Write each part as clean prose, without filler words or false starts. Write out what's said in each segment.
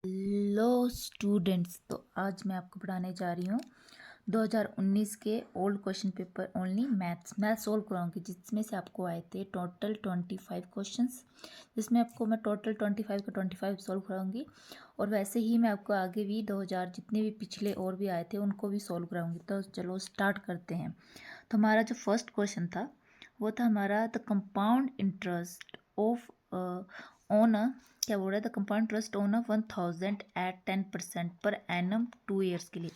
Hello students, तो आज मैं आपको पढ़ाने जा रही हूँ 2019 के old question paper only math solve कराऊंगी, जिसमें से आपको आए थे टोटल 25 क्वेश्चंस, जिसमें आपको मैं टोटल 25 का 25 सोल्व कराऊंगी। और वैसे ही मैं आपको आगे भी 2000 जितने भी पिछले और भी आए थे उनको भी सोल्व कराऊंगी। तो चलो स्टार्ट करते हैं। तो हमारा जो फर्स्ट क्वेश्चन था वो था हमारा the compound interest of on क्या बोल रहा है, the compound interest on 1000 at 10% per annum 2 years के लिए।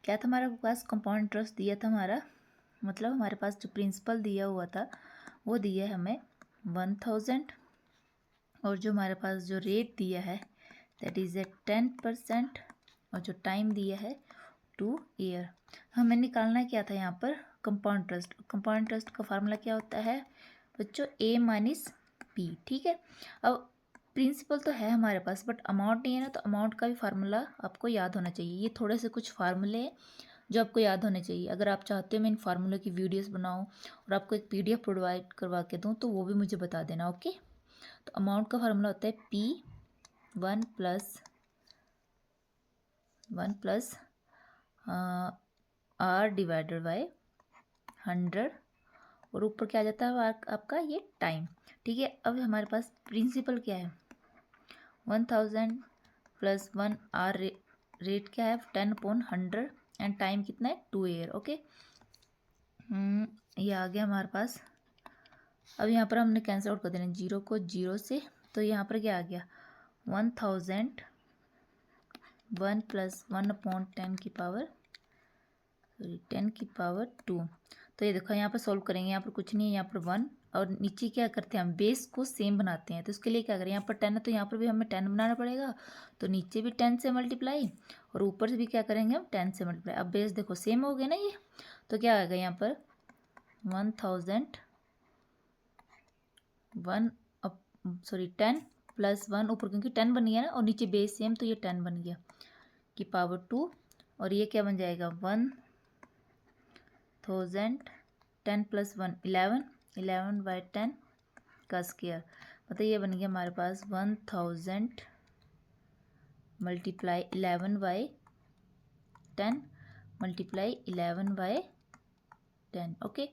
क्या था हमारे पास कंपाउंड इंटरेस्ट दिया था हमारा, मतलब हमारे पास जो प्रिंसिपल दिया हुआ था वो दिया है हमें 1000, और जो हमारे पास जो रेट दिया है दैट इज़ ए 10%, और जो टाइम दिया है 2 ईयर। हमें निकालना क्या था यहाँ पर, कंपाउंड इंटरेस्ट। कंपाउंड इंटरेस्ट का फार्मूला क्या होता है बच्चों, ए माइनस पी। ठीक है, अब प्रिंसिपल तो है हमारे पास बट अमाउंट नहीं है ना, तो अमाउंट का भी फार्मूला आपको याद होना चाहिए। ये थोड़े से कुछ फार्मूले हैं जो आपको याद होने चाहिए। अगर आप चाहते हो मैं इन फार्मूले की वीडियोस बनाऊं और आपको एक पीडीएफ प्रोवाइड करवा के दूं तो वो भी मुझे बता देना। ओके, तो अमाउंट का फार्मूला होता है P one plus R divided by 100, और ऊपर क्या आ जाता है आपका ये टाइम। ठीक है, अब हमारे पास प्रिंसिपल क्या है 1000 प्लस 1 आर, रेट क्या है 10/100, एंड टाइम कितना है 2 ईयर। ओके, ये आ गया हमारे पास। अब यहाँ पर हमने कैंसिल आउट कर देना जीरो को जीरो से, तो यहाँ पर क्या आ गया 1000 1 प्लस 1/10 की पावर 2। तो ये देखो यहाँ पर सोल्व करेंगे, यहाँ पर कुछ नहीं है, यहाँ पर 1, और नीचे क्या करते हैं हम बेस को सेम बनाते हैं। तो इसके लिए क्या करें, यहाँ पर 10 है तो यहाँ पर भी हमें 10 बनाना पड़ेगा, तो नीचे भी 10 से मल्टीप्लाई और ऊपर से भी क्या करेंगे हम 10 से मल्टीप्लाई। अब बेस देखो सेम हो गया ना ये, तो क्या आएगा यहाँ पर 10 प्लस 1 ऊपर, क्योंकि 10 बन गया ना और नीचे बेस सेम, तो ये 10 बन गया की पावर 2, और ये क्या बन जाएगा 1000 10 प्लस 1 11/10 का स्क्वायर, मतलब ये बन गया हमारे पास 1000 मल्टीप्लाई 11/10 मल्टीप्लाई 11/10। ओके,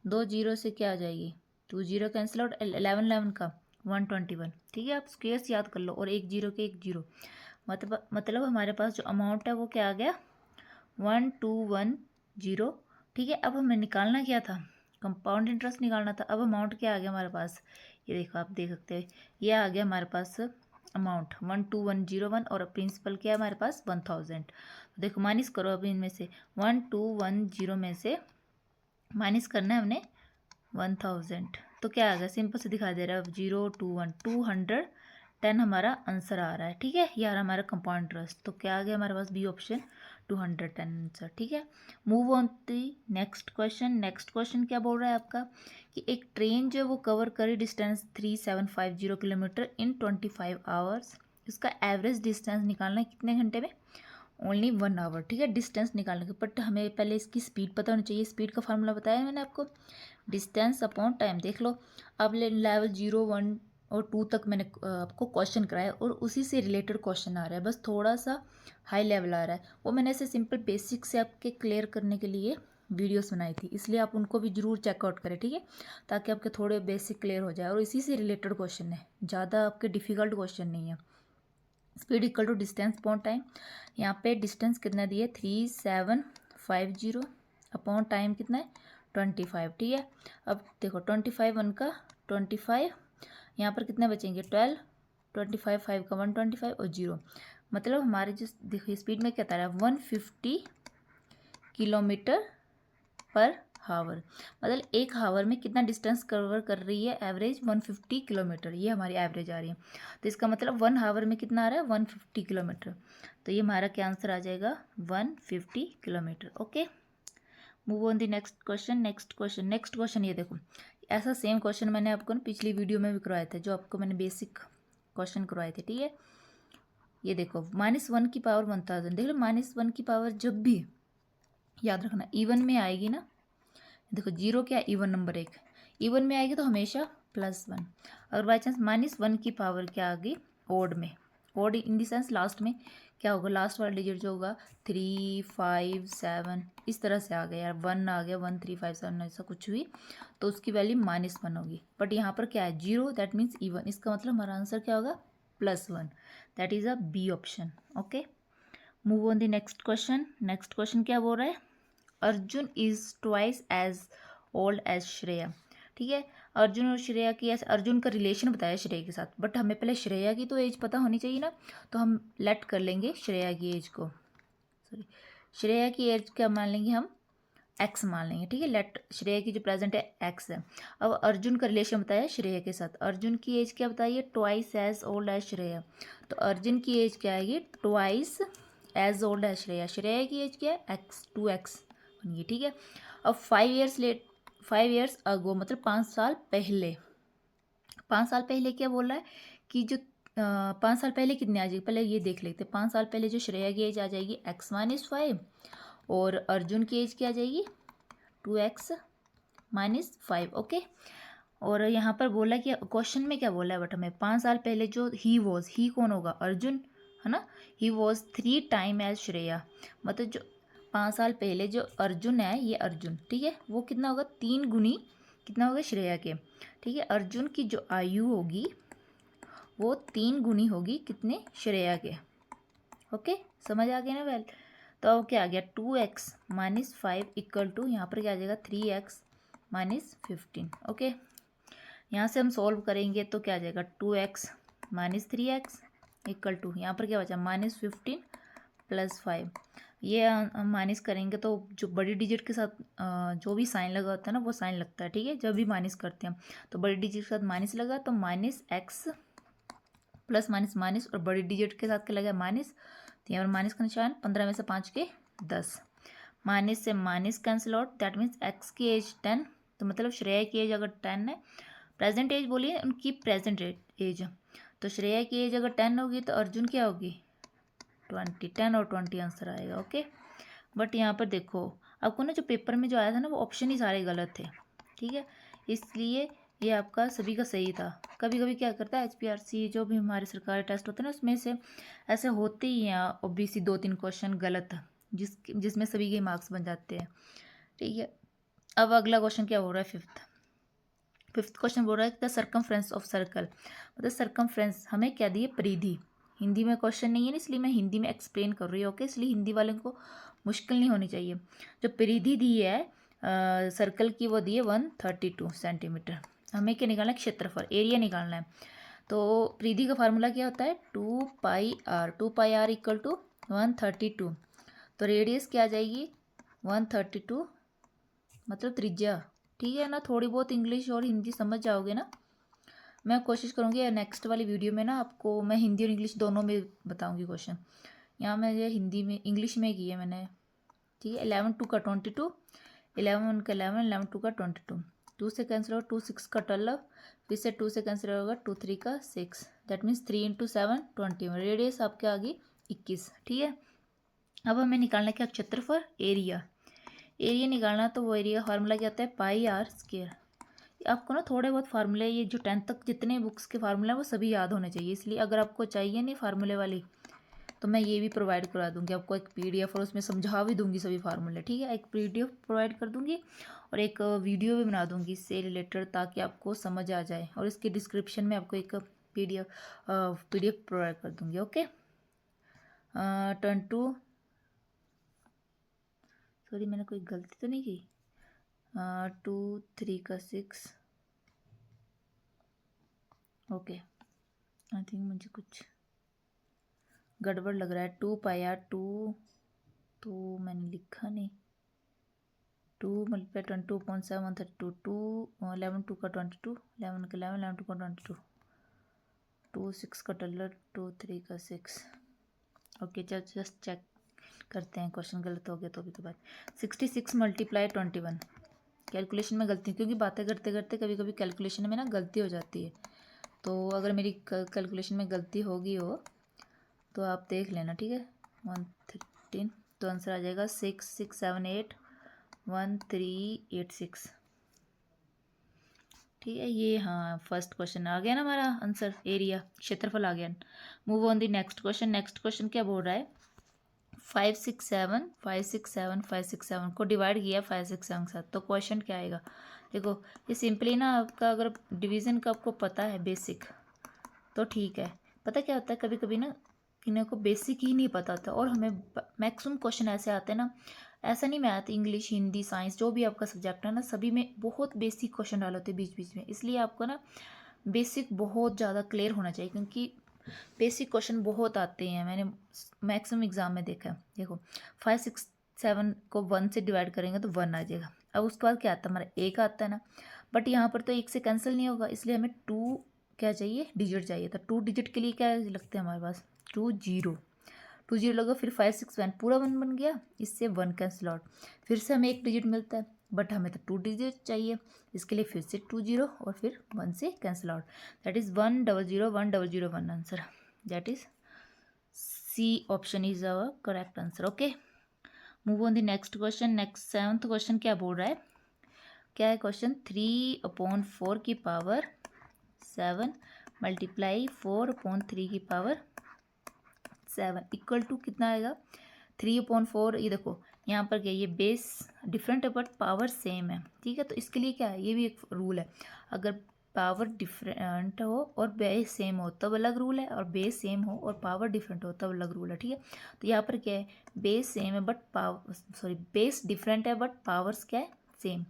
2 जीरो से क्या आ जाएगी 2 जीरो कैंसिल आउट, 11 का 121। ठीक है, आप स्क्वायर्स याद कर लो, और एक जीरो के एक जीरो, मतलब हमारे पास जो अमाउंट है वो क्या आ गया 1210। ठीक है, अब हमें निकालना क्या था, कंपाउंड इंटरेस्ट निकालना था। अब अमाउंट क्या आ गया हमारे पास, ये देखो आप देख सकते हैं, ये आ गया हमारे पास अमाउंट 12101, और प्रिंसिपल क्या है हमारे पास 1000। देखो माइनस करो अब इनमें से, 1210 में से माइनस करना है हमने 1000, तो क्या आ गया सिंपल से दिखा दे रहा है 021 210 हमारा आंसर आ रहा है। ठीक है, ये आ रहा हमारा कंपाउंड इंटरेस्ट, तो क्या आ गया हमारे पास बी ऑप्शन 210 आंसर। ठीक है, move on the next question. Next question क्या बोल रहा है आपका कि एक ट्रेन जो है वो कवर करे डिस्टेंस 3750 किलोमीटर इन 25 आवर्स, इसका एवरेज डिस्टेंस निकालना है कितने घंटे में, ओनली 1 आवर। ठीक है, डिस्टेंस निकालने के, बट हमें पहले इसकी स्पीड पता होनी चाहिए। स्पीड का फार्मूला बताया मैंने आपको, डिस्टेंस अपॉन टाइम। देख लो, अब लेवल 0 1 और 2 तक मैंने आपको क्वेश्चन कराया और उसी से रिलेटेड क्वेश्चन आ रहा है, बस थोड़ा सा हाई लेवल आ रहा है, वो मैंने ऐसे सिंपल बेसिक से आपके क्लियर करने के लिए वीडियोस बनाई थी, इसलिए आप उनको भी जरूर चेकआउट करें। ठीक है, ताकि आपके थोड़े बेसिक क्लियर हो जाए, और इसी से रिलेटेड क्वेश्चन है, ज़्यादा आपके डिफ़िकल्ट क्वेश्चन नहीं है। Speed equal to distance upon time, यहाँ पे डिस्टेंस कितना दिया 3750, अपॉन टाइम कितना है 25। ठीक है, अब देखो 25 1 का 25, यहाँ पर कितने बचेंगे 12, 25 5 का 125 और 0, मतलब हमारे जो देखिए स्पीड में क्या था 150 किलोमीटर पर हावर, मतलब एक हावर में कितना डिस्टेंस कवर कर रही है एवरेज 150 किलोमीटर, ये हमारी एवरेज आ रही है। तो इसका मतलब 1 हावर में कितना आ रहा है 150 किलोमीटर, तो ये हमारा क्या आंसर आ जाएगा 150 kilometre. Okay, move on the next question. Next question ये देखो, ऐसा सेम क्वेश्चन मैंने आपको ना पिछली वीडियो में भी करवाया था, जो आपको मैंने बेसिक क्वेश्चन करवाए थे। ठीक है, ये देखो -1 की पावर 1000, देख लो -1 की पावर जब भी याद रखना इवन में आएगी ना, देखो जीरो क्या इवन नंबर, एक इवन में आएगी तो हमेशा +1, अगर बाई चांस -1 की पावर क्या आ गई ओड में, odd in the sense last में क्या होगा, लास्ट वाला डिजिट जो होगा 3 5 7 इस तरह से आ गया यार, 1 आ गया, 1 3 5 7 ऐसा कुछ भी, तो उसकी वैल्यू -1 होगी। बट यहाँ पर क्या है 0, दैट मीन्स इवन, इसका मतलब हमारा आंसर क्या होगा +1, that is a B option. Okay, move on the next question. Next question क्या बोल रहा है, Arjun is twice as old as Shreya. ठीक है, अर्जुन और श्रेया की, ऐसे अर्जुन का रिलेशन बताया श्रेया के साथ, बट हमें पहले श्रेया की तो एज पता होनी चाहिए ना, तो हम लेट कर लेंगे श्रेया की एज को, सॉरी श्रेया की एज क्या मान लेंगे हम, एक्स मान लेंगे। ठीक है, लेट श्रेया की जो प्रेजेंट है एक्स है। अब अर्जुन का रिलेशन बताया श्रेया के साथ, अर्जुन की एज क्या बताइए, twice as old as Shreya, तो अर्जुन की एज क्या आएगी, twice as old as Shreya. Shreya की एज क्या है एक्स, 2x बन गई। ठीक है, अब 5 ईयर्स अगो मतलब 5 साल पहले, 5 साल पहले क्या बोल रहा है कि जो 5 साल पहले कितने आ जाएगी, पहले ये देख लेते हैं। 5 साल पहले जो श्रेया की एज आ जाएगी x-5 और अर्जुन की एज क्या आ जाएगी 2x-5। ओके, और यहाँ पर बोला कि क्वेश्चन में क्या बोला है, बट हमें 5 साल पहले जो ही कौन होगा, अर्जुन है ना, he was 3 time as Shreya, मतलब जो 5 साल पहले जो अर्जुन है, ये अर्जुन, ठीक है, वो कितना होगा 3 गुनी कितना होगा श्रेया के। ठीक है, अर्जुन की जो आयु होगी वो 3 गुनी होगी कितने, श्रेया के। ओके, समझ आ गया ना वेल। तो अब क्या आ गया 2x-5 इक्वल टू, यहाँ पर क्या आ जाएगा 3x-15। ओके, यहाँ से हम सॉल्व करेंगे तो क्या आ जाएगा 2x-3x इक्वल टू, यहाँ पर क्या बचा -15 + 5। ये हम माइनस करेंगे तो जो बड़ी डिजिट के साथ जो भी साइन लगा होता है ना वो साइन लगता है। ठीक है, जब भी माइनस करते हैं तो बड़ी डिजिट के साथ माइनस लगा तो -x प्लस माइनस, और बड़ी डिजिट के साथ क्या लगा माइनस, तो यहाँ पर माइनस का निशान, 15 में से 5 के 10, माइनस से minus cancel out, that means x की एज 10, तो मतलब श्रेया की एज अगर 10 है, प्रेजेंट एज बोलिए उनकी प्रेजेंट एज, तो श्रेया की एज अगर 10 होगी तो अर्जुन क्या होगी 20, 10 और 20 आंसर आएगा। ओके, बट यहाँ पर देखो आपको ना जो पेपर में जो आया था ना वो ऑप्शन ही सारे गलत थे। ठीक है, इसलिए ये आपका सभी का सही था। कभी कभी क्या करता है HPRC जो भी हमारे सरकारी टेस्ट होते हैं ना उसमें से ऐसे होते ही हैं ओबीसी 2-3 क्वेश्चन गलत, जिसमें सभी के मार्क्स बन जाते हैं। ठीक है, अब अगला क्वेश्चन क्या हो रहा है, फिफ्थ क्वेश्चन बोल रहा है द सर्कमफ्रेंस ऑफ सर्कल, मतलब सर्कमफ्रेंस हमें क्या दिए, परिधि। हिंदी में क्वेश्चन नहीं है ना, इसलिए मैं हिंदी में एक्सप्लेन कर रही हूँ। ओके, इसलिए हिंदी वाले को मुश्किल नहीं होनी चाहिए। जो परिधि दी है सर्कल की वो दी है 132 सेंटीमीटर। हमें क्या निकालना है, क्षेत्रफल, एरिया निकालना है। तो परिधि का फार्मूला क्या होता है 2πr, 2πr इक्वल टू 132, तो रेडियस क्या आ जाएगी 132 मतलब त्रिज्या। ठीक है ना, थोड़ी बहुत इंग्लिश और हिंदी समझ जाओगे ना। मैं कोशिश करूँगी नेक्स्ट वाली वीडियो में ना आपको मैं हिंदी और इंग्लिश दोनों में बताऊँगी क्वेश्चन। यहाँ मैं ये हिंदी में इंग्लिश में किए मैंने। ठीक है, 11 2 का 22, 11 का 11, 11 2 का 22, 2 से कैंसिल होगा 2 6 का 12, फिर से 2 से कैंसिल होगा 2 3 का 6, दैट मीन्स 3 × 7 20। रेडियस आपके आ गई 21। ठीक है, अब हमें निकालना क्या, क्षेत्रफल, एरिया। एरिया निकालना तो वो एरिया फार्मूला क्या होता है πr²। आपको ना थोड़े बहुत फार्मूले, ये जो 10th तक जितने बुक्स के फार्मूले हैं वो सभी याद होने चाहिए। इसलिए अगर आपको चाहिए नहीं फार्मूले वाली तो मैं ये भी प्रोवाइड करा दूंगी आपको, एक PDF, और उसमें समझा भी दूंगी सभी फार्मूले। ठीक है, एक PDF प्रोवाइड कर दूंगी और एक वीडियो भी बना दूंगी इससे रिलेटेड, ताकि आपको समझ आ जाए, और इसके डिस्क्रिप्शन में आपको एक PDF प्रोवाइड कर दूंगी। ओके, टर्न टू, सॉरी मैंने कोई गलती तो नहीं की, 2 3 का 6। ओके, आई थिंक मुझे कुछ गड़बड़ लग रहा है। 2πr 2 तो मैंने लिखा नहीं, 2 × 22.7 132, 2 11 2 का 22, 11 का 11, 11 2 का 22, 2 6 का 12, 2 3 का 6। ओके, जस्ट चेक करते हैं क्वेश्चन गलत हो गया तो भी तो बात। 66 × 21, कैलकुलेशन में गलती, क्योंकि बातें करते करते कभी कभी कैलकुलेशन में ना गलती हो जाती है, तो अगर मेरी कैलकुलेशन में गलती होगी हो तो आप देख लेना। ठीक है, 113, तो आंसर आ जाएगा 6678 1386। ठीक है, ये हाँ फर्स्ट क्वेश्चन आ गया ना हमारा आंसर, एरिया क्षेत्रफल आ गया। Move on the next question. Next question क्या बोल रहा है, 567 567 567 को डिवाइड किया 567 के साथ, तो क्वेश्चन क्या आएगा। देखो ये सिंपली ना आपका, अगर डिवीज़न का आपको पता है बेसिक तो ठीक है। पता क्या होता है, कभी कभी ना किन्हीं को बेसिक ही नहीं पता होता, और हमें मैक्सिमम क्वेश्चन ऐसे आते हैं ना, ऐसा नहीं मैथ इंग्लिश हिंदी साइंस जो भी आपका सब्जेक्ट है ना, सभी में बहुत बेसिक क्वेश्चन डाले होते हैं बीच बीच में। इसलिए आपको ना बेसिक बहुत ज़्यादा क्लियर होना चाहिए, क्योंकि बेसिक क्वेश्चन बहुत आते हैं, मैंने मैक्सिमम एग्जाम में देखा है। देखो 567 को 1 से डिवाइड करेंगे तो 1 आ जाएगा। अब उसके बाद क्या आता है, हमारा एक आता है ना, बट यहाँ पर तो एक से कैंसिल नहीं होगा, इसलिए हमें 2 क्या चाहिए, डिजिट चाहिए। तो 2 डिजिट के लिए क्या लगते हैं हमारे पास, 2 जीरो लगा, फिर 561 पूरा 1 बन गया, इससे 1 कैंसिल आउट, फिर से हमें एक डिजिट मिलता है, बट हमें तो 2 डिजिट चाहिए, इसके लिए फिर से 2 जीरो और फिर 1 से cancel out, that is 1001001 answer, that is C option is our correct answer. Okay, move on the next question. Next 7th question क्या बोल रहा है, क्या है क्वेश्चन, 3/4 की पावर 7 मल्टीप्लाई 4/3 की पावर 7 इक्वल टू कितना आएगा, 3/4। ये देखो यहाँ पर क्या, ये बेस डिफरेंट है बट पावर सेम है, ठीक है। तो इसके लिए क्या है, ये भी एक रूल है, अगर पावर डिफरेंट हो और बेस सेम हो तब अलग रूल है, और बेस सेम हो और पावर डिफरेंट हो तब अलग रूल है, ठीक है। तो यहाँ पर क्या है, बेस सेम है but power, sorry base different है बट पावर्स क्या है, सेम।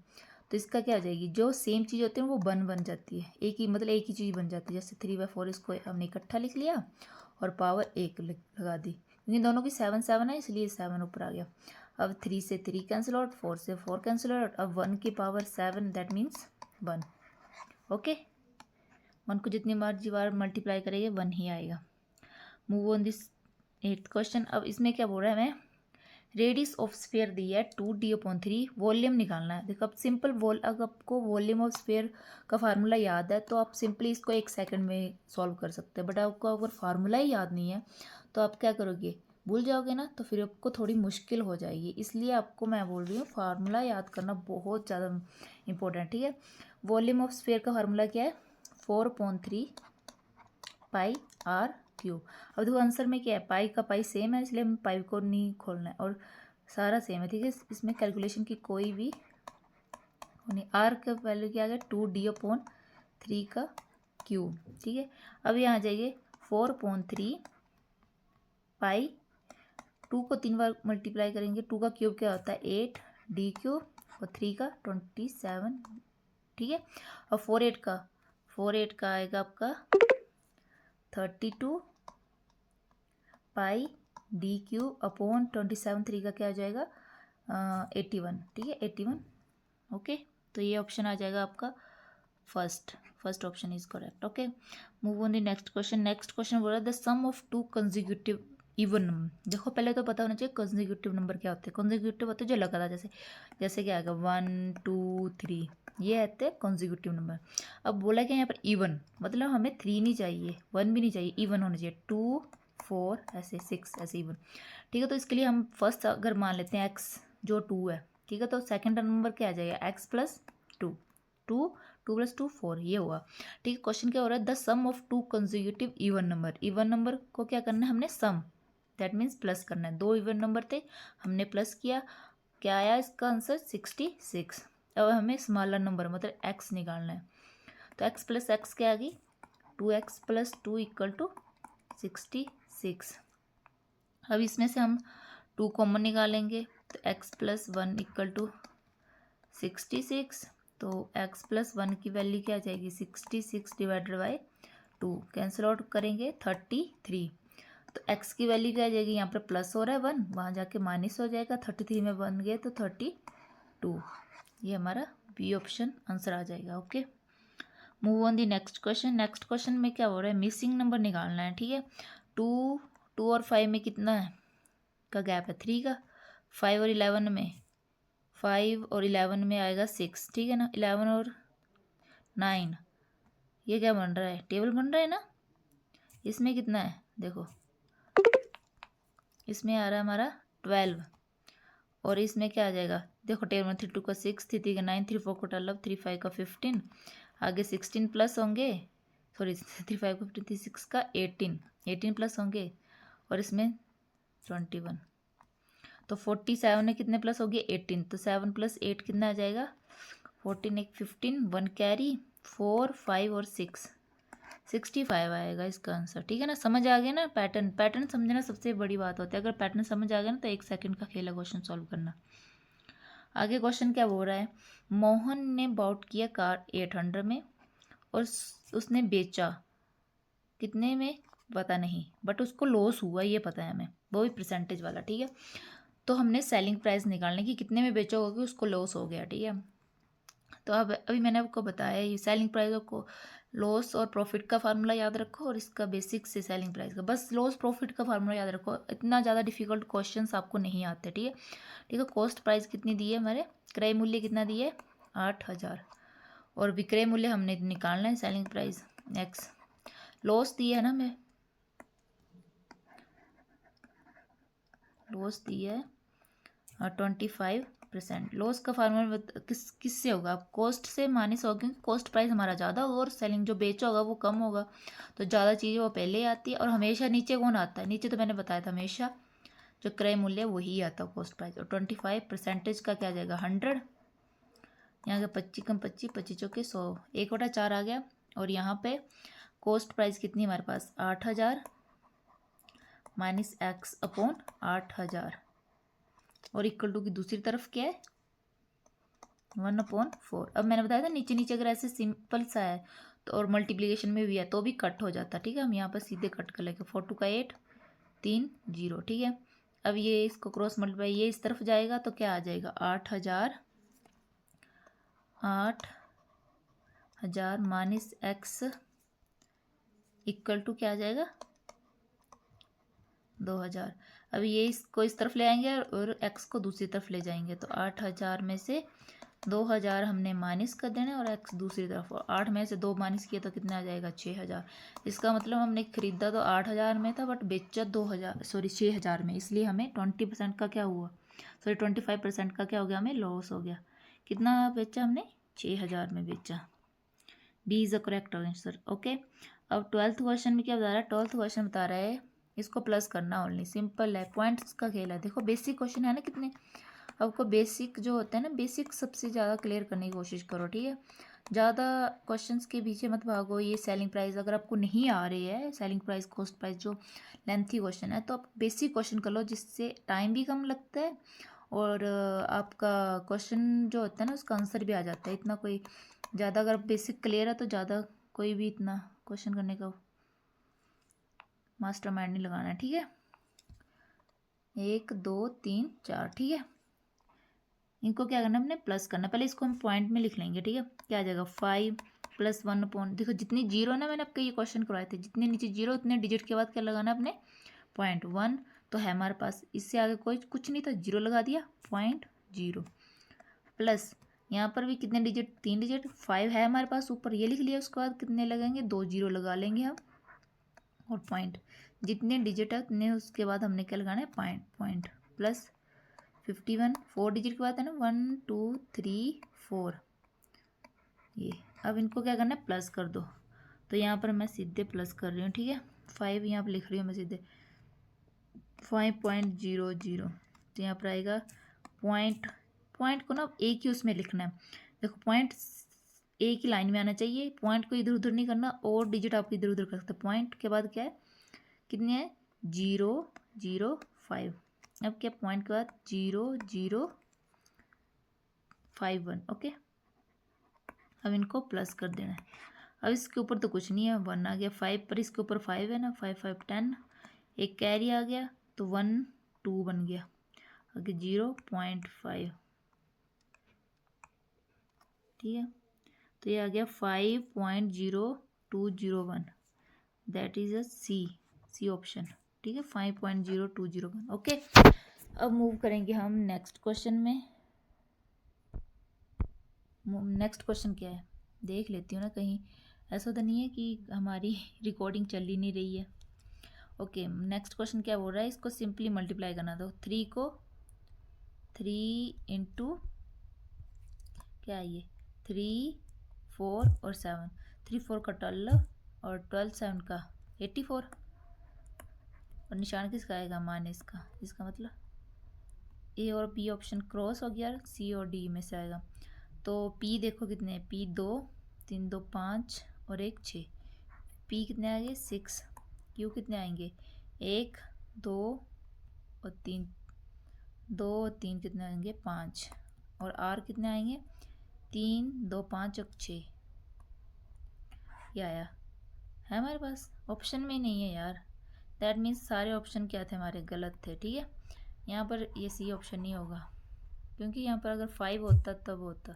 तो इसका क्या हो जाएगी, जो सेम चीज़ होती है वो बन जाती है, एक ही मतलब एक ही चीज़ बन जाती है। जैसे 3/4 इसको हमने इकट्ठा लिख लिया और पावर 1 लगा दी, क्योंकि दोनों की 7 7 है इसलिए 7 ऊपर आ गया। अब 3 से 3 कैंसिल आउट, 4 से 4 कैंसिल आउट, अब 1 की पावर 7 दैट मीन्स 1। ओके, 1 को जितनी बार मल्टीप्लाई करेंगे 1 ही आएगा। Move on this 8th question. अब इसमें क्या बोल रहा है, हमें रेडियस ऑफ स्फीयर दी है 2d/3, वॉल्यूम निकालना है। देखो अब सिंपल अगर आपको वॉल्यूम ऑफ स्फीयर का फार्मूला याद है तो आप सिंपली इसको 1 सेकंड में सॉल्व कर सकते हैं, बट आपको अगर फार्मूला ही याद नहीं है तो आप क्या करोगे, भूल जाओगे ना, तो फिर आपको थोड़ी मुश्किल हो जाएगी। इसलिए आपको मैं बोल रही हूँ फार्मूला याद करना बहुत ज़्यादा इंपॉर्टेंट, ठीक है। वॉल्यूम ऑफ स्फीयर का फार्मूला क्या है, 4/3 पाई आर क्यूब। अब देखो आंसर में क्या है, पाई का पाई सेम है इसलिए हम पाई को नहीं खोलना है, और सारा सेम है, ठीक है। इसमें कैलकुलेशन की कोई भी नहीं। आर का वैल्यू क्या आ गया, 2d/3 का क्यूब, ठीक है। अब यहाँ आ जाइए 4/3 पाई, 2 को 3 बार मल्टीप्लाई करेंगे, 2 का क्यूब क्या होता है 8d³ और 3 का 27, ठीक है। और 4 8 का आएगा आपका 32 पाई d³/27, 3 का क्या आ जाएगा 81, ठीक है 81। ओके, तो ये ऑप्शन आ जाएगा आपका first option is correct. Okay, move on the next question. Next question बोल रहा है the sum of 2 consecutive even number. देखो पहले तो पता होना चाहिए कंसेक्यूटिव नंबर क्या होते हैं। कंसेक्यूटिव होते हैं जो लगातार, जैसे क्या आएगा 1 2 3, ये आते हैं कंसेक्यूटिव नंबर। अब बोला क्या यहाँ पर इवन, मतलब हमें 3 नहीं चाहिए 1 भी नहीं चाहिए, इवन होना चाहिए 2 4 ऐसे 6 ऐसे इवन, ठीक है। तो इसके लिए हम फर्स्ट अगर मान लेते हैं x जो 2 है, ठीक है, तो सेकंड नंबर क्या आ जाएगा x + 2, 2 2 + 2 4, ये हुआ, ठीक है। क्वेश्चन क्या हो रहा है, the sum of 2 consecutive even number को क्या करना है हमने, सम दैट मीन्स प्लस करना है। 2 इवन नंबर थे, हमने प्लस किया, क्या आया इसका आंसर 66। अब हमें स्मॉलर नंबर मतलब x निकालना है, तो x + x क्या आ गई, 2x + 2 = 66। अब इसमें से हम 2 कॉमन निकालेंगे, तो x + 1 = 66, तो x + 1 की वैल्यू क्या आ जाएगी 66 / 2, कैंसिल आउट करेंगे 33, तो x की वैल्यू क्या आ जाएगी, यहाँ पर प्लस हो रहा है 1, वहाँ जाके माइनस हो जाएगा, 33 में 1 गए तो 32, ये हमारा बी ऑप्शन आंसर आ जाएगा। Okay, move on the next question. Next question में क्या हो रहा है, मिसिंग नंबर निकालना है, ठीक है। 2 और 5 में कितना है का गैप है 3 का, 5 और 11 में 5 और 11 में आएगा 6, ठीक है ना। 11 और 9, ये क्या बन रहा है, टेबल बन रहा है ना। इसमें कितना है देखो, इसमें आ रहा है हमारा 12, और इसमें क्या आ जाएगा देखो टेबल में 3 2 का 6, 3 3 का 9, 3 4 का 12, 3 5 का 15, आगे 16 प्लस होंगे, सॉरी 35 को 56 का 18 प्लस होंगे, और इसमें 21, तो 47 में कितने प्लस हो गए 18, तो 7 + 8 कितना आ जाएगा 14, एक 15, 1 कैरी, 4 5 और 6 65 आएगा इसका आंसर। ठीक है ना, समझ आ गया ना, पैटर्न समझना सबसे बड़ी बात होती है। अगर पैटर्न समझ आ गया ना तो 1 सेकंड का खेल है क्वेश्चन सॉल्व करना। आगे क्वेश्चन क्या बोल रहा है, मोहन ने बाउट किया कार 800 में और उसने बेचा कितने में पता नहीं, बट उसको लॉस हुआ ये पता है हमें, वो भी परसेंटेज वाला। ठीक है, तो हमने सेलिंग प्राइस निकालने की, कितने में बेचा होगा कि उसको लॉस हो गया। ठीक है, तो अब अभी मैंने आपको बताया ये सेलिंग प्राइस को लॉस और प्रॉफिट का फार्मूला याद रखो, और इसका बेसिक से सेलिंग प्राइस का, बस लॉस प्रॉफिट का फार्मूला याद रखो, इतना ज़्यादा डिफिकल्ट क्वेश्चंस आपको नहीं आते। ठीक है, ठीक है। कॉस्ट प्राइस कितनी दी है हमारे, क्रय मूल्य कितना दिया है 8000, और विक्रय मूल्य हमने निकालना है सेलिंग प्राइस एक्स, लॉस दिया है ना हमें, लॉस दिया है 25%। लॉस का फार्मूला किससे होगा, कॉस्ट से माइनस होगा, क्योंकि कॉस्ट प्राइस हमारा ज़्यादा होगा और सेलिंग जो बेचा होगा वो कम होगा, तो ज़्यादा चीज़ें वो पहले ही आती है। और हमेशा नीचे कौन आता है, नीचे तो मैंने बताया था हमेशा जो क्रय मूल्य वही आता है कॉस्ट प्राइस। और 25% का क्या आ जाएगा 100, यहाँ का 25 कम 25, 25 चौके 100, 1/4 आ गया। और यहाँ पे कॉस्ट प्राइस कितनी हमारे पास 8000 माइनस एक्स अपॉन 8000, और इक्वल टू की दूसरी तरफ क्या है 1/4। अब मैंने बताया था नीचे नीचे अगर ऐसे सिंपल सा है तो, और मल्टीप्लिकेशन में भी है तो भी कट हो जाता। ठीक है, हम यहाँ पर सीधे कट कर लेंगे, 4 2 का 8, 3 0। ठीक है, अब ये इसको क्रॉस मल्टीप्लाई, ये इस तरफ जाएगा तो क्या आ जाएगा 8000 माइनस एक्स इक्वल टू क्या आ जाएगा 2000। अब ये इसको इस तरफ ले आएंगे और एक्स को दूसरी तरफ ले जाएंगे, तो 8000 में से 2000 हमने माइनस कर देना और एक्स दूसरी तरफ, और 8 में से 2 माइनस किया तो कितना आ जाएगा 6000। इसका मतलब हमने खरीदा तो 8000 में था बट बेचा 6000 में, इसलिए हमें 20% का क्या हुआ, 25% का क्या हो गया, हमें लॉस हो गया। कितना बेचा हमने 6000 में बेचा, B is the correct answer. Okay, अब 12th क्वेश्चन में क्या बता रहा है, 12th क्वेश्चन बता रहा है इसको प्लस करना, ओनली सिंपल है, पॉइंट्स का खेल है। देखो बेसिक क्वेश्चन है ना कितने, आपको बेसिक जो होता है ना, बेसिक सबसे ज़्यादा क्लियर करने की कोशिश करो। ठीक है, ज़्यादा क्वेश्चंस के पीछे मत भागो। ये सेलिंग प्राइस अगर आपको नहीं आ रही है, सेलिंग प्राइस कॉस्ट प्राइस जो लेंथी क्वेश्चन है, तो आप बेसिक क्वेश्चन कर लो, जिससे टाइम भी कम लगता है और आपका क्वेश्चन जो होता है ना उसका आंसर भी आ जाता है। इतना कोई ज़्यादा अगर बेसिक क्लियर है तो ज़्यादा कोई भी इतना क्वेश्चन करने का मास्टर माइंड नहीं लगाना है। ठीक है, 1 2 3 4। ठीक है, इनको क्या करना है हमने प्लस करना, पहले इसको हम पॉइंट में लिख लेंगे। ठीक है, क्या आ जाएगा 5 + 1 देखो जितनी जीरो ना, मैंने आपके ये क्वेश्चन करवाए थे, जितने नीचे जीरो उतने डिजिट के बाद क्या लगाना है अपने पॉइंट। 1 तो है हमारे पास, इससे आगे कोई कुछ नहीं था, जीरो लगा दिया, 0.0 प्लस यहाँ पर भी कितने डिजिट 3 डिजिट, 5 है हमारे पास ऊपर, ये लिख लिया। उसके बाद कितने लगेंगे 2 जीरो लगा लेंगे हम, और पॉइंट जितने डिजिट है उतने उसके बाद हमने क्या लगाना है पॉइंट प्लस 51, 4 डिजिट के बाद है ना 1 2 3 4, ये अब इनको क्या करना है प्लस कर दो, तो यहाँ पर मैं सीधे प्लस कर रही हूँ। ठीक है, 5 यहाँ पर लिख रही हूँ मैं सीधे 5.00, तो यहाँ पर आएगा पॉइंट को ना एक ही उसमें लिखना है। देखो पॉइंट एक ही लाइन में आना चाहिए, पॉइंट को इधर उधर नहीं करना, और डिजिट आप इधर उधर कर सकते। पॉइंट के बाद क्या है, कितने हैं 0 0 5, अब क्या पॉइंट के बाद 0 0 5 1। ओके, अब इनको प्लस कर देना है। अब इसके ऊपर तो कुछ नहीं है, 1 आ गया, 5 पर इसके ऊपर 5 है ना, 5 5 10, एक कैरी आ गया तो 1 2 बन गया, आगे 0.5। ठीक है, तो ये आ गया 5.0201, that is a C option. ठीक है, 5.0201। ओके, अब मूव करेंगे हम नेक्स्ट क्वेश्चन में। नेक्स्ट क्वेश्चन क्या है देख लेती हूँ ना, कहीं ऐसा तो नहीं है कि हमारी रिकॉर्डिंग चल ही नहीं रही है। ओके, नेक्स्ट क्वेश्चन क्या बोल रहा है, इसको सिंपली मल्टीप्लाई करना दो, 3 को 3 इंटू क्या है ये 3 4 और 7, 3 4 का 12 और 12 7 का 84 और निशान किसका आएगा माइनस का। इसका मतलब ए और बी ऑप्शन क्रॉस हो गया, सी और डी में से आएगा। तो पी देखो कितने हैं, पी 2 3 2 5 और 1 6, पी कितने आएंगे 6, क्यू कितने आएंगे 1 2 और 3, 2 और 3 कितने आएंगे 5 और आर कितने आएंगे 3 2 5 और 6। ये आया है हमारे पास, ऑप्शन में नहीं है यार। दैट मीन्स सारे ऑप्शन क्या थे हमारे गलत थे। ठीक है, यहाँ पर ये सी ऑप्शन नहीं होगा क्योंकि यहाँ पर अगर 5 होता तब होता।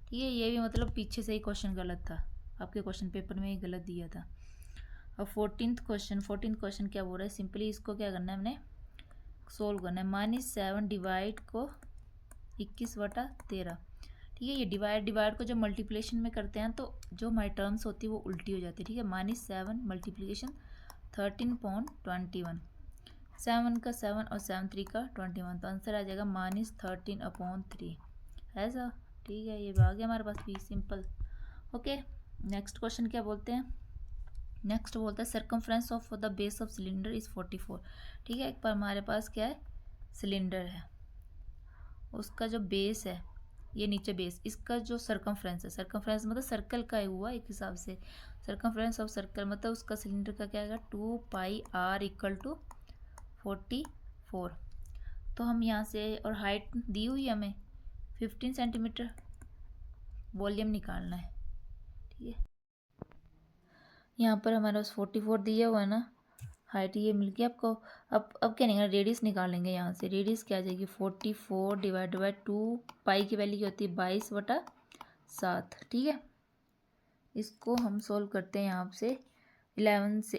ठीक है, ये भी मतलब पीछे से ही क्वेश्चन गलत था, आपके क्वेश्चन पेपर में ही गलत दिया था। अब 14th क्वेश्चन क्या बोल रहा है, सिंपली इसको क्या करना है हमने सोल्व करना है। -7 डिवाइड को 21/13। ठीक है, ये डिवाइड को जब मल्टीप्लिकेशन में करते हैं तो जो हमारी टर्म्स होती है वो उल्टी हो जाती है। ठीक है, -7 मल्टीप्लिकेशन 13/21, 7 का 7 और 7 3 का 21, तो आंसर आ जाएगा -13/3 ऐसा। ठीक है, ये आ गया हमारे पास भी सिंपल। ओके, नेक्स्ट क्वेश्चन क्या बोलते हैं, नेक्स्ट बोलता है circumference of the base of cylinder is 44। ठीक है, एक बार हमारे पास क्या है सिलेंडर है, उसका जो बेस है ये नीचे बेस, इसका जो सर्कमफ्रेंस है, सर्कमफ्रेंस मतलब सर्कल का ही हुआ एक हिसाब से, सर्कमफ्रेंस ऑफ सर्कल मतलब उसका सिलेंडर का क्या आएगा 2πr = 44। तो हम यहाँ से, और हाइट दी हुई है हमें 15 सेंटीमीटर, वॉल्यूम निकालना है। ठीक है, यहाँ पर हमारे पास 44 दिया हुआ है ना, हाइट ये मिल गया आपको। अब क्या निकालना, रेडियस निकालेंगे। यहाँ से रेडियस क्या आ जाएगी 44 डिवाइड बाई 2, पाई की वैल्यू क्या होती है 22/7। ठीक है, इसको हम सोल्व करते हैं यहाँ से 22 से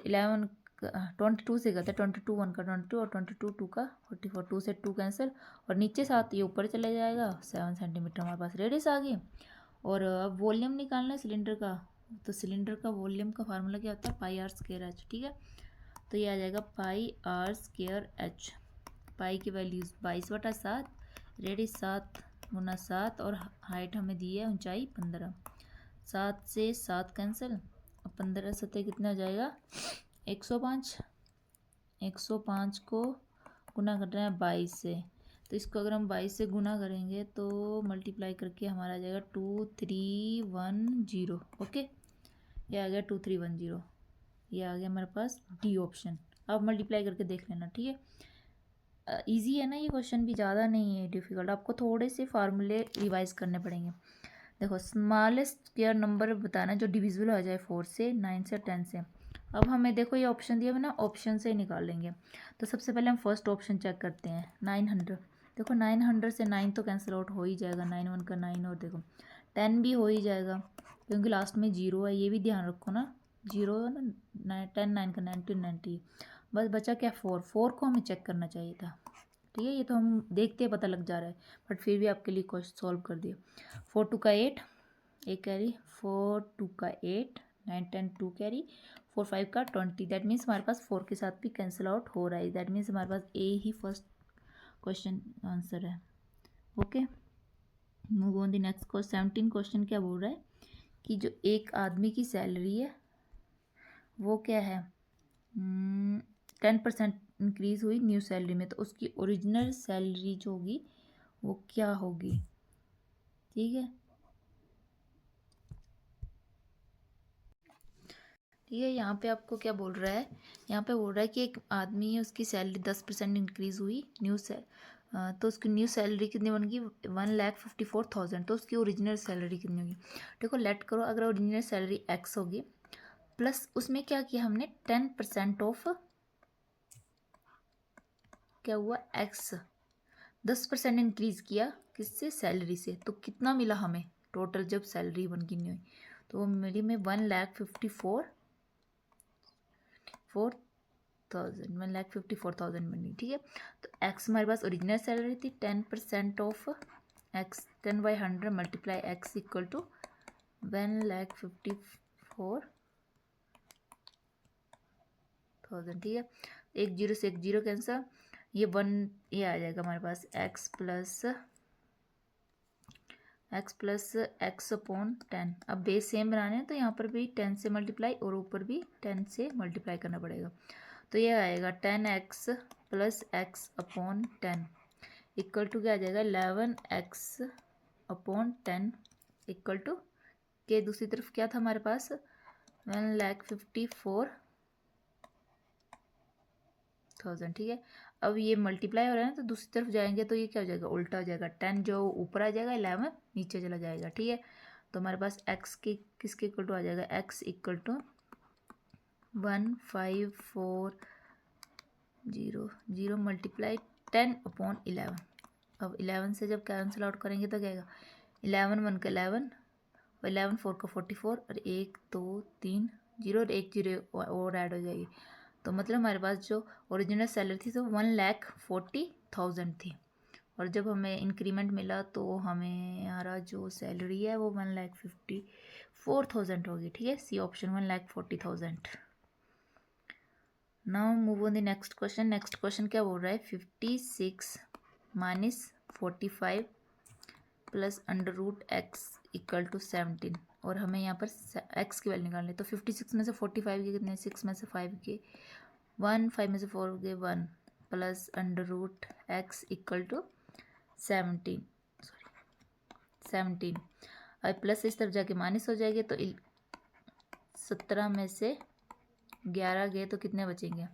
करते हैं, 22 1 का 22 और 22 2 का 44, 2 से 2 कैंसिल और नीचे 7 ये ऊपर चला जाएगा, 7 सेंटीमीटर हमारे पास रेडियस आ गई। और अब वॉल्यूम निकालना है सिलेंडर का, तो सिलेंडर का वॉल्यूम का फार्मूला क्या होता है πr²h। ठीक है, तो ये आ जाएगा πr²h, पाई की वैल्यू 22/7, रेडियस 7 × 7 और हाइट हमें दी है ऊंचाई 15, 7 से 7 कैंसिल और 15 सतह कितना हो जाएगा 105। 105 को गुना कर रहे हैं 22 से, तो इसको अगर हम 22 से गुना करेंगे तो मल्टीप्लाई करके हमारा आ जाएगा 2310। ओके, ये आ गया 2310, ये आ गया हमारे पास डी ऑप्शन। अब मल्टीप्लाई करके देख लेना। ठीक है, इजी है ना ये क्वेश्चन, भी ज़्यादा नहीं है डिफ़िकल्ट, आपको थोड़े से फार्मूले रिवाइज करने पड़ेंगे। देखो स्मॉलेस्ट स्क्वायर नंबर बताना जो डिविजिबल हो जाए 4 से, 9 से, 10 से। अब हमें देखो ये ऑप्शन दिया है ना, ऑप्शन से ही निकालेंगे। तो सबसे पहले हम फर्स्ट ऑप्शन चेक करते हैं 900। देखो 900 से 9 तो कैंसिल आउट हो ही जाएगा, 9 1 का 9 और देखो 10 भी हो ही जाएगा क्योंकि लास्ट में 0 है, ये भी ध्यान रखो ना, 0 है ना, 10 9 का 90 90, बस बचा क्या 4 को हमें चेक करना चाहिए था। ठीक है, ये तो हम देखते पता लग जा रहा है बट फिर भी आपके लिए क्वेश्चन सॉल्व कर दिया। 4 2 का 8, एक कैरी, 4 2 का 8, 9 10 2 कैरी, 4 5 का 20। दैट मीन्स हमारे पास 4 के साथ भी कैंसिल आउट हो रहा है, दैट मीन्स हमारे पास ए ही फर्स्ट क्वेश्चन आंसर है। Okay, move on the next question. 17 question क्या बोल रहा है कि जो एक आदमी की सैलरी है वो क्या है 10% इंक्रीज़ हुई न्यू सैलरी में, तो उसकी ओरिजिनल सैलरी जो होगी वो क्या होगी। ठीक है, ठीक है, यहाँ पे आपको क्या बोल रहा है, यहाँ पे बोल रहा है कि एक आदमी है उसकी सैलरी 10% इंक्रीज़ हुई न्यू से, तो उसकी न्यू सैलरी कितनी बन गई 1,54,000, तो उसकी ओरिजिनल सैलरी कितनी होगी। देखो लेट करो, अगर ओरिजिनल सैलरी एक्स होगी प्लस उसमें क्या किया हमने 10% ऑफ क्या हुआ एक्स, 10% इंक्रीज़ किया किससे सैलरी से, तो कितना मिला हमें टोटल जब सैलरी बन गई नहीं हुई, तो वो मेरी में 1,54,000 बनी। ठीक है, तो एक्स हमारे पास ओरिजिनल सैलरी थी, 10% of x 10/100 multiply x equal to 1,54,000। ठीक है, एक जीरो से एक जीरो कैंसर, ये 1 ये आ जाएगा हमारे पास x plus x plus x upon 10। अब बेस सेम बनाने हैं तो यहाँ पर भी 10 से मल्टीप्लाई और ऊपर भी 10 से मल्टीप्लाई करना पड़ेगा। तो ये आएगा 10x plus x upon 10 equal to क्या आ जाएगा 11x अपॉन 10 इक्वल टू के दूसरी तरफ क्या था हमारे पास 1,54,000। ठीक है, अब ये मल्टीप्लाई हो रहा है ना तो दूसरी तरफ जाएंगे तो ये क्या हो जाएगा उल्टा हो जाएगा, 10 जो ऊपर आ जाएगा 11 नीचे चला जाएगा। ठीक है, तो हमारे पास x की किसके इक्वल टू आ जाएगा x equal to 1,5,4,0,0 multiply 10 upon 11। अब 11 से जब कैंसिल आउट करेंगे तो क्या आएगा 11 1 का 11 और 11 4 का 44 और 1 2 3 जीरो और 1 जीरो और ऐड हो जाएगी। तो मतलब हमारे पास जो ओरिजिनल सैलरी थी तो 1,40,000 थी और जब हमें इंक्रीमेंट मिला तो हमें हमारा जो सैलरी है वो 1,54,000 होगी। ठीक है, C option 1,40,000। Now move on the next question. Next question क्या बोल रहा है 56 minus 45 plus under root x equal to 17 और हमें यहाँ पर एक्स की वैल्यू निकालनी है। तो 56 में से 45 के कितने 6 में से 5 के 1 5 में से 4 के 1 plus under root x equal to 17 अब प्लस इस तरफ जाके माइनस हो जाएगी तो 17 में से 11 गए तो कितने बचेंगे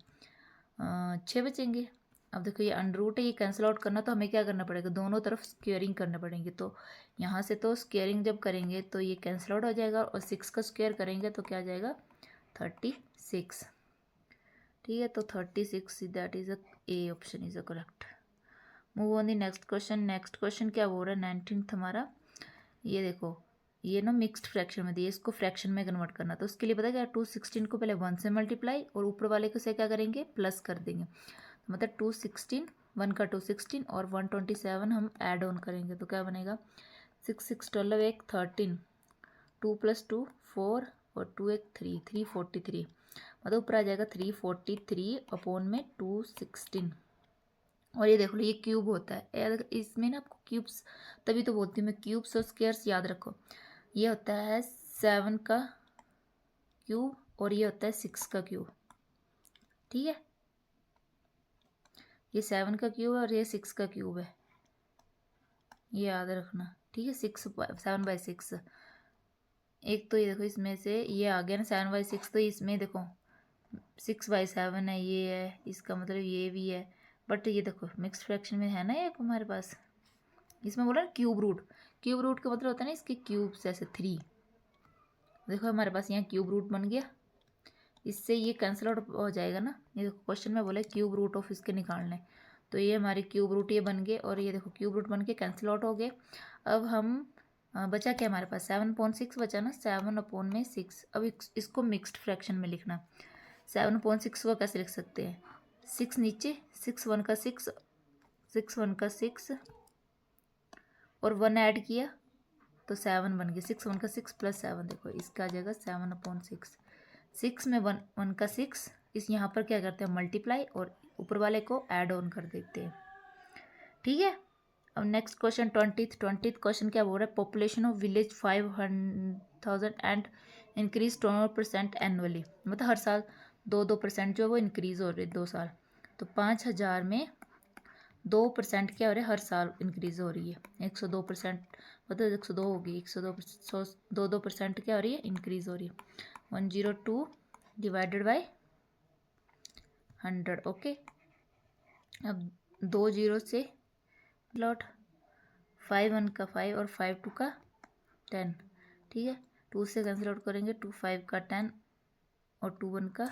6 बचेंगे। अब देखो ये अंडर रूट है, ये कैंसिल आउट करना तो हमें क्या करना पड़ेगा दोनों तरफ स्क्वेयरिंग करना पड़ेंगे। तो यहाँ से तो स्क्वेयरिंग जब करेंगे तो ये कैंसिल आउट हो जाएगा और 6 का स्क्वेयर करेंगे तो क्या आ जाएगा 36। ठीक है, तो 36 that is A option is a correct. Move on the next question. Next question क्या बोल रहा है 19th हमारा, ये देखो ये ना मिक्स्ड फ्रैक्शन में दिए, इसको फ्रैक्शन में कन्वर्ट करना। तो उसके लिए पता क्या 216 को पहले 1 से मल्टीप्लाई और ऊपर वाले को से क्या करेंगे प्लस कर देंगे। तो मतलब 216 1 का 216 और 127 हम ऐड ऑन करेंगे तो क्या बनेगा 6 6 12 एक 13 2 + 2 4 और 2 एक 3 343 मतलब ऊपर आ जाएगा 343 अपॉन में 216। और ये देख लो ये क्यूब होता है, इसमें ना आपको क्यूब्स तभी तो बोलती हूँ मैं क्यूब्स और स्क्वायर्स याद रखो। ये होता है 7 का क्यूब और ये होता है 6 का क्यूब। ठीक है, ये 7 का क्यूब है और ये 6 का क्यूब है, ये याद रखना। ठीक है, 7/6 एक तो ये देखो इसमें से ये आ गया ना 7/6 तो इसमें देखो 6/7 है, ये है इसका मतलब ये भी है। बट ये देखो मिक्स फ्रैक्शन में है ना ये हमारे पास, इसमें बोला ना क्यूब रूट का मतलब होता है ना इसके क्यूब्स ऐसे 3। देखो हमारे पास यहाँ क्यूब रूट बन गया, इससे ये कैंसिल आउट हो जाएगा ना। ये देखो क्वेश्चन में बोला क्यूब रूट ऑफ इसके निकालने, तो ये हमारे क्यूब रूट ये बन गए और ये देखो क्यूब रूट बन के कैंसिल आउट हो गए। अब हम बचा क्या हमारे पास 7/6 बचा ना 7/6। अब इसको मिक्स्ड फ्रैक्शन में लिखना 7/6 को कैसे लिख सकते हैं 6 नीचे 6 1 का 6 6 1 का 6 और 1 ऐड किया तो 7 बन गया 6 1 का 6 + 7 देखो इसका आ जाएगा 7/6। 6 में 1 का 6 इस यहाँ पर क्या करते हैं मल्टीप्लाई और ऊपर वाले को ऐड ऑन कर देते हैं। ठीक है, अब नेक्स्ट क्वेश्चन 20th क्वेश्चन क्या बोल रहा है population of village 500,000 and increase 2% annually, मतलब हर साल 2% जो है वो इंक्रीज हो रही है 2 साल। तो 5,000 में 2% क्या हो रहा है हर साल इंक्रीज हो रही है 102%, मतलब 102 होगी 102 2% क्या हो रही है इंक्रीज हो रही है 102 डिवाइडेड बाय 100। ओके, अब 2 0 से लॉट 5 1 का 5 और 5 2 का 10। ठीक है, 2 से कैंसिल आउट करेंगे 2 5 का 10 और 2 1 का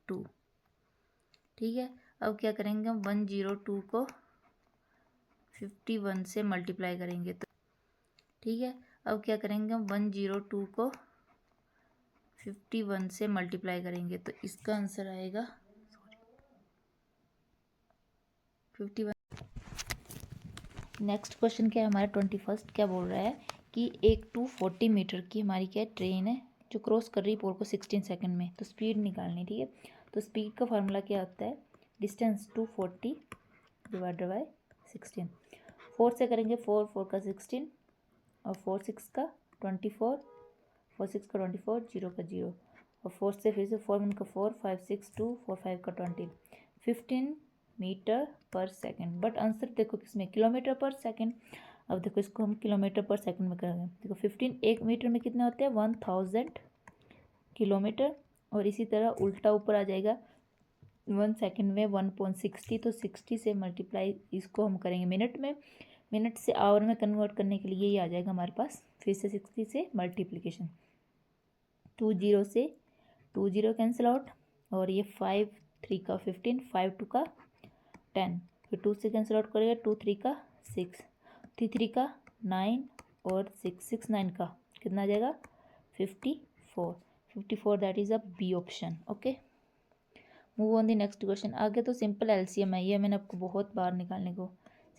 2। ठीक है, अब क्या करेंगे हम 102 को 51 से मल्टीप्लाई करेंगे तो ठीक है, अब क्या करेंगे हम 102 को 51 से मल्टीप्लाई करेंगे तो इसका आंसर आएगा 51। नेक्स्ट क्वेश्चन क्या है हमारा 21st क्या बोल रहा है कि एक 240 मीटर की हमारी क्या ट्रेन है जो क्रॉस कर रही है पोल को 16 सेकंड में, तो स्पीड निकालनी। ठीक है, तो स्पीड का फार्मूला क्या होता है डिस्टेंस 240 डिवाइडेड बाय 16। 4 से करेंगे 4 4 का 16 और 4 6 का 24, 4 6 का 24, 0 का 0, और 4 से फिर से 4 1 का 4, 5 6 2, 4 5 का 20, 15 मीटर पर सेकेंड। बट आंसर देखो किसमें, किलोमीटर पर सेकेंड। अब देखो इसको हम किलोमीटर पर सेकंड में करेंगे। देखो 15 एक मीटर में कितने होते हैं, 1000 किलोमीटर। और इसी तरह उल्टा ऊपर आ जाएगा 1 सेकंड में 1.60, तो 60 से मल्टीप्लाई इसको हम करेंगे मिनट में, मिनट से आवर में कन्वर्ट करने के लिए यही आ जाएगा हमारे पास। फिर से 60 से मल्टीप्लिकेशन, 2 0 से 2 0 कैंसिल आउट, और ये 5 3 का 15, 5 2 का 10, फिर 2 से कैंसिल आउट करेगा, 2 3 का 6, 3 3 का 9, और 6 6 9 का कितना आ जाएगा 54, 54 that is a B option. Okay, move on the next question. आगे तो सिंपल एलसीएम है, ये मैंने आपको बहुत बार निकालने को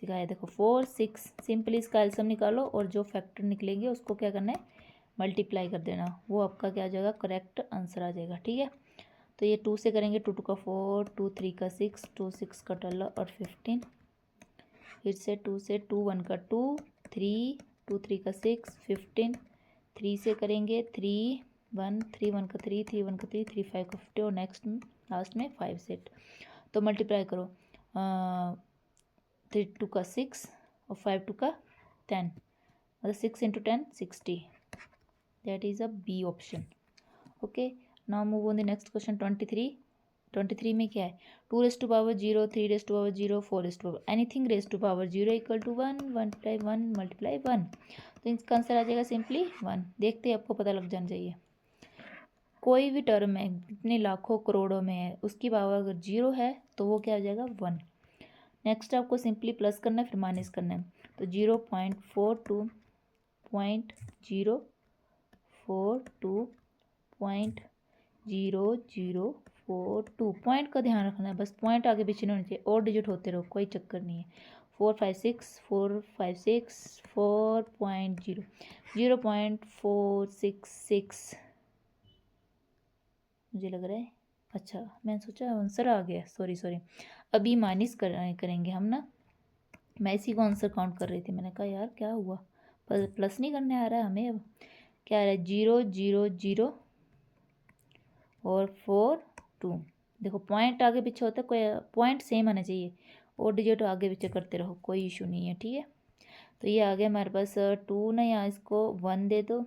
सिखाया। देखो 4 6, सिंपली इसका एलसीएम निकालो और जो फैक्टर निकलेंगे उसको क्या करना है, मल्टीप्लाई कर देना, वो आपका क्या आ जाएगा, करेक्ट आंसर आ जाएगा। ठीक है, तो ये 2 से करेंगे, 2 2 का 4, 2 3 का 6, 2 6 का 12 और 15, फिर से 2 से 2 1 का 2, 3 2 3 का 6, 15, 3 से करेंगे 3 1 3 1 का 3, 3 1 का 3, 3 5 का 50, और नेक्स्ट लास्ट में 5 सेट। तो मल्टीप्लाई करो, 3 2 का 6 और 5 2 का 10, मतलब 6 into 10 60, that is a B option. Okay, now move on the next question 23। 23 में क्या है, 2 raise to power 0, 3 raise to power 0, 4 raise to power anything raise to power 0 equal to 1, 1 multiply 1, तो इसका आंसर आ जाएगा सिंपली 1। देखते ही आपको पता लग जाना चाहिए, कोई भी टर्म है इतने लाखों करोड़ों में है, उसकी पावर अगर 0 है तो वो क्या आ जाएगा 1। नेक्स्ट आपको सिंपली प्लस करना है फिर माइनस करना है, तो 0.42.042, पॉइंट का ध्यान रखना है, बस पॉइंट आगे पीछे नहीं होने चाहिए, और डिजिट होते रहो, कोई चक्कर नहीं है। 456 456 4.0 0.466 मुझे लग रहा है। अच्छा, मैंने सोचा आंसर आ गया, सॉरी सॉरी, अभी माइनस करेंगे हम ना, मैं इसी को आंसर काउंट कर रही थी, मैंने कहा यार क्या हुआ, पर प्लस नहीं करने आ रहा है हमें। अब क्या आ रहा है, 0 0 0 और 4 2। देखो पॉइंट आगे पीछे होता है, कोई पॉइंट सेम आना चाहिए, और डिजिट आगे पीछे करते रहो, कोई इशू नहीं है। ठीक है, तो ये आ गया हमारे पास 2 ना, यहाँ इसको 1 दे दो,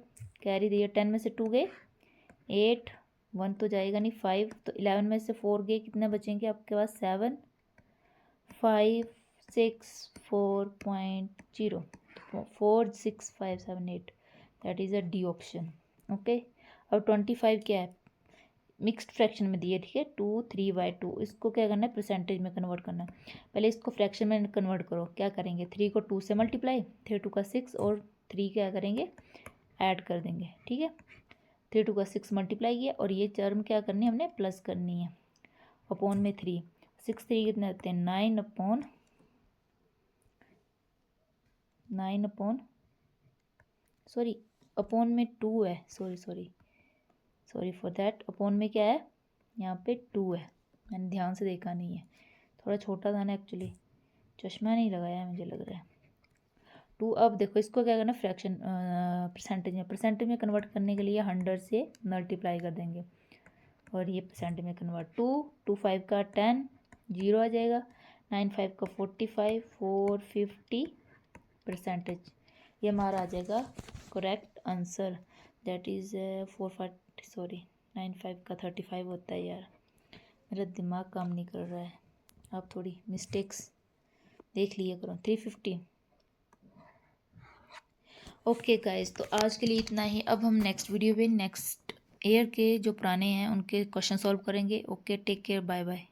कैरी दिया, 10 में से 2 गए 8, 1 तो जाएगा नहीं, 5, तो 11 में से 4 गए, कितने बचेंगे आपके पास 7 5 6 4.0, 4 6 5 7 8, that is a D option. Okay, अब 25 क्या है, मिक्स्ड फ्रैक्शन में दिए, ठीक है, 2 3/2, इसको क्या करना है, परसेंटेज में कन्वर्ट करना है। पहले इसको फ्रैक्शन में कन्वर्ट करो, क्या करेंगे, 3 को 2 से मल्टीप्लाई, 3 2 का 6, और 3 क्या करेंगे, ऐड कर देंगे। ठीक है, 3 2 का 6 मल्टीप्लाई किया, और ये टर्म क्या करनी है हमने, प्लस करनी है, अपॉन में 3, 6 3 कितने होते हैं, 9 अपॉन सॉरी अपॉन में 2 है, सॉरी फॉर दैट, अपॉन में क्या है, यहाँ पे 2 है, मैंने ध्यान से देखा नहीं है, थोड़ा छोटा था ना एक्चुअली, चश्मा नहीं लगाया है मुझे लग रहा है। 2, अब देखो इसको क्या करना, फ्रैक्शन परसेंटेज में कन्वर्ट करने के लिए 100 से मल्टीप्लाई कर देंगे, और ये परसेंटेज में कन्वर्ट, 2 2 5 का 10, 0 आ जाएगा, 9 5 का 45, 450 परसेंटेज, ये हमारा आ जाएगा correct answer, that is 440, sorry 9 5 का 35 होता है यार, मेरा दिमाग काम नहीं कर रहा है, आप थोड़ी मिस्टेक्स देख लिया करो, 350। ओके गाइस, तो आज के लिए इतना ही, अब हम नेक्स्ट वीडियो पे नेक्स्ट ईयर के जो पुराने हैं उनके क्वेश्चन सॉल्व करेंगे। Okay, take care, bye bye.